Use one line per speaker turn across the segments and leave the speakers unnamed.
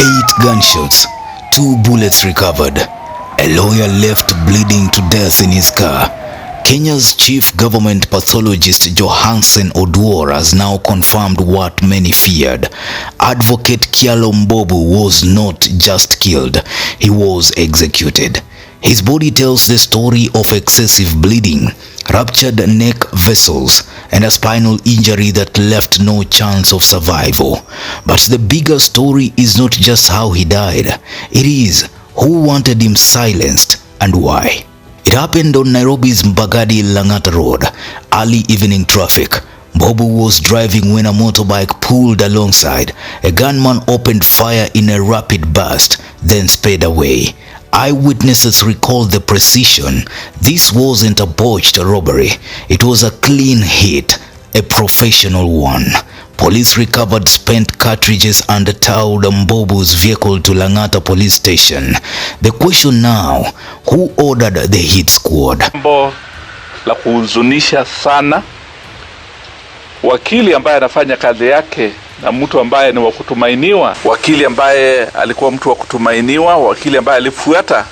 8 gunshots, 2 bullets recovered. A lawyer left bleeding to death in his car. Kenya's chief government pathologist Johansen Oduor has now confirmed what many feared. Advocate Kyalo Mbobu was not just killed, he was executed. His body tells the story of excessive bleeding, ruptured neck vessels, and a spinal injury that left no chance of survival. But the bigger story is not just how he died. It is who wanted him silenced and why. It happened on Nairobi's Magadi Road, early evening traffic. Mbobu was driving when a motorbike pulled alongside. A gunman opened fire in a rapid burst, then sped away. Eyewitnesses recalled the precision. This wasn't a botched robbery. It was a clean hit, a professional one. Police recovered spent cartridges and towed Mbobu's vehicle to Lang'ata police station. The question now, who ordered the hit squad?
Jambo la kuhuzunisha sana. Wakili ambaye anafanya kazi yake na mtu ambaye ni wa kutumainiwa, wakili ambaye alikuwa mtu wa kutumainiwa, wakili ambaye alifuata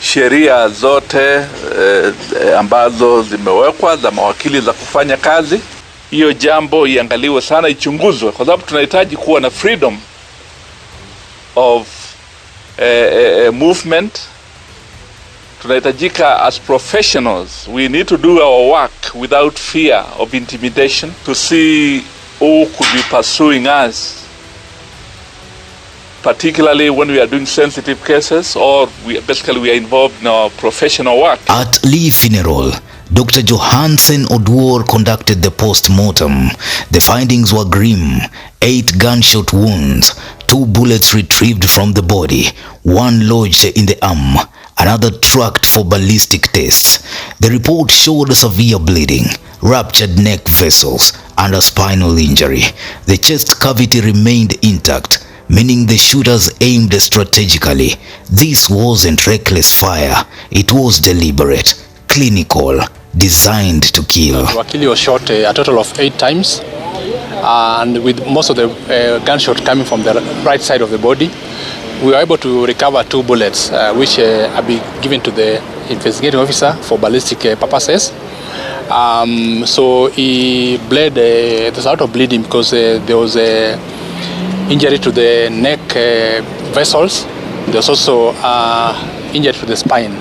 sheria zote ambazo zimewekwa za mawakili za kufanya kazi. Hiyo jambo iangaliwe sana, ichunguzwe, kwa sababu tunahitaji kuwa na freedom of movement. Tunahitajika as professionals, we need to do our work without fear of intimidation, to see who could be pursuing us, particularly when we are doing sensitive cases or we are involved in our professional work.
At Lee funeral, Dr. Johansen Oduor conducted the postmortem. The findings were grim: 8 gunshot wounds, 2 bullets retrieved from the body, 1 lodged in the arm, another tracked for ballistic tests. The report showed severe bleeding, ruptured neck vessels, and a spinal injury. The chest cavity remained intact, meaning the shooters aimed strategically. This wasn't reckless fire, it was deliberate, clinical, designed to kill.
Wakili was shot a total of 8 times, and with most of the gunshot coming from the right side of the body. We were able to recover 2 bullets, which have been given to the investigating officer for ballistic purposes. So he bled, there's a lot of bleeding because there was a injury to the neck vessels. There's also injury to the spine.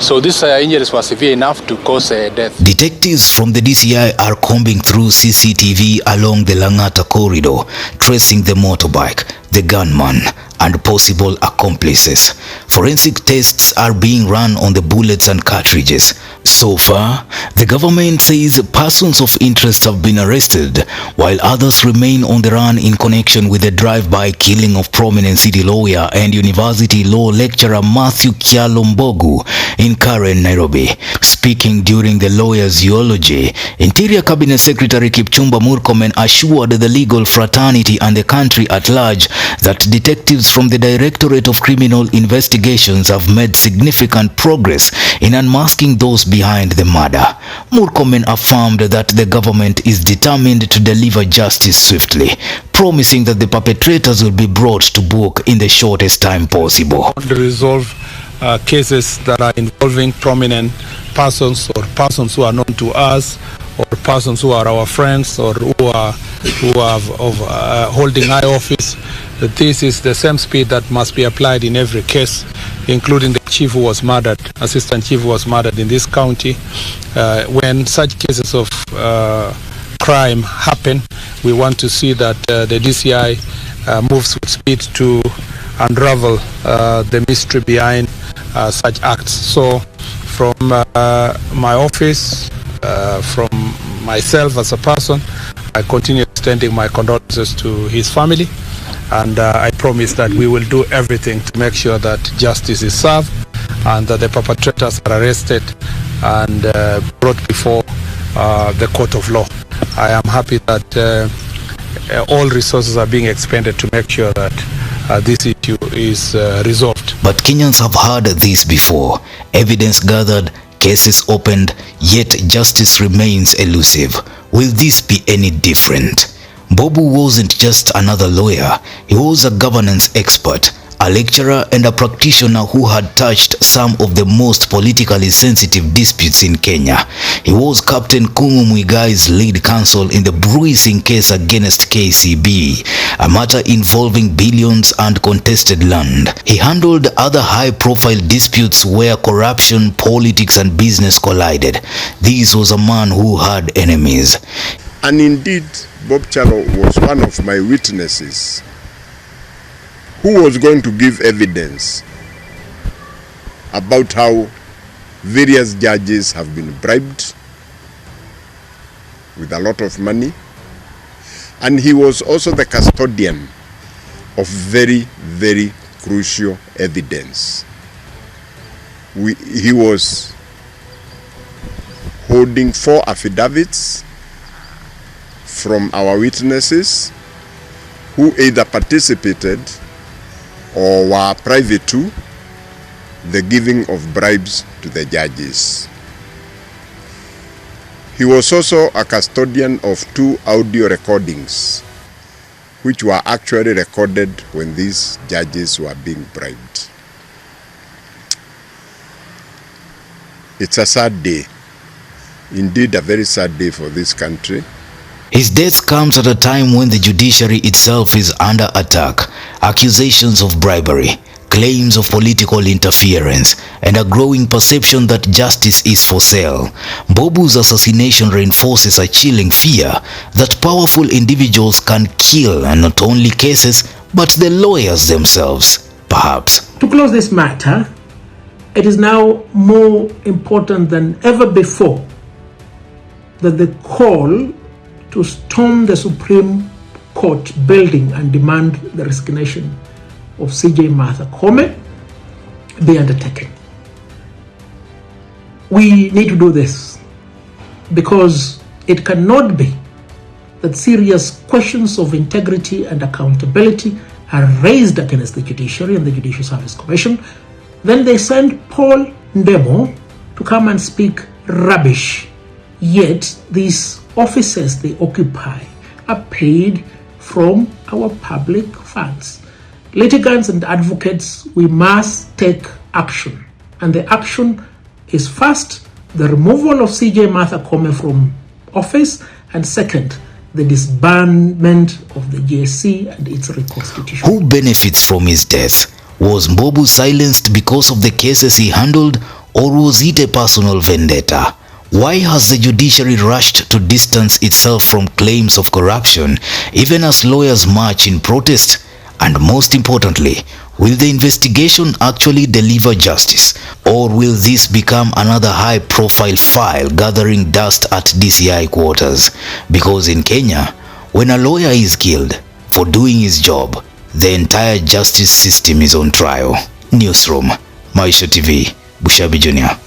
So these injuries were severe enough to cause death.
Detectives from the DCI are combing through CCTV along the Lang'ata corridor, tracing the motorbike, the gunman, and possible accomplices. Forensic tests are being run on the bullets and cartridges. So far, the government says persons of interest have been arrested, while others remain on the run in connection with the drive-by killing of prominent city lawyer and university law lecturer Matthew Kyalo Mbobu in Karen, Nairobi. Speaking during the lawyer's eulogy, Interior Cabinet Secretary Kipchumba Murkomen assured the legal fraternity and the country at large that detectives from the Directorate of Criminal Investigations have made significant progress in unmasking those behind the murder. Murkomen affirmed that the government is determined to deliver justice swiftly, promising that the perpetrators will be brought to book in the shortest time possible.
To resolve cases that are involving prominent persons or persons who are known to us, or persons who are our friends, or who are holding high office. This is the same speed that must be applied in every case, including the chief who was murdered, assistant chief who was murdered in this county. When such cases of crime happen, we want to see that the DCI moves with speed to unravel the mystery behind such acts. So from my office, from myself as a person, I continue extending my condolences to his family, and I promise that we will do everything to make sure that justice is served and that the perpetrators are arrested and brought before the court of law. I am happy that all resources are being expended to make sure that this issue is resolved.
But Kenyans have heard this before. Evidence gathered, cases opened, yet justice remains elusive. Will this be any different? Mbobu wasn't just another lawyer, he was a governance expert, a lecturer and a practitioner who had touched some of the most politically sensitive disputes in Kenya. He was Captain Kungu Muigai's lead counsel in the bruising case against KCB, a matter involving billions and contested land. He handled other high-profile disputes where corruption, politics and business collided. This was a man who had enemies.
And indeed, Bob Kyalo was one of my witnesses who was going to give evidence about how various judges have been bribed with a lot of money. And he was also the custodian of very, very crucial evidence. He was holding 4 affidavits from our witnesses who either participated or were privy to the giving of bribes to the judges. He was also a custodian of 2 audio recordings which were actually recorded when these judges were being bribed. It's a sad day, indeed a very sad day for this country.
His death comes at a time when the judiciary itself is under attack. Accusations of bribery, claims of political interference, and a growing perception that justice is for sale. Mbobu's assassination reinforces a chilling fear that powerful individuals can kill not only cases, but the lawyers themselves, perhaps.
To close this matter, it is now more important than ever before that the call to storm the Supreme Court building and demand the resignation of CJ Martha Koome be undertaken. We need to do this because it cannot be that serious questions of integrity and accountability are raised against the judiciary and the Judicial Service Commission. Then they send Paul Ndemo to come and speak rubbish. Yet these offices they occupy are paid from our public funds. Litigants and advocates, we must take action. And the action is first, the removal of CJ Martha Koome from office, and second, the disbandment of the JSC and its reconstitution.
Who benefits from his death? Was Mbobu silenced because of the cases he handled, or was it a personal vendetta? Why has the judiciary rushed to distance itself from claims of corruption, even as lawyers march in protest? And most importantly, will the investigation actually deliver justice? Or will this become another high-profile file gathering dust at DCI quarters? Because in Kenya, when a lawyer is killed for doing his job, the entire justice system is on trial. Newsroom, Maisha TV, Bushabi Jr.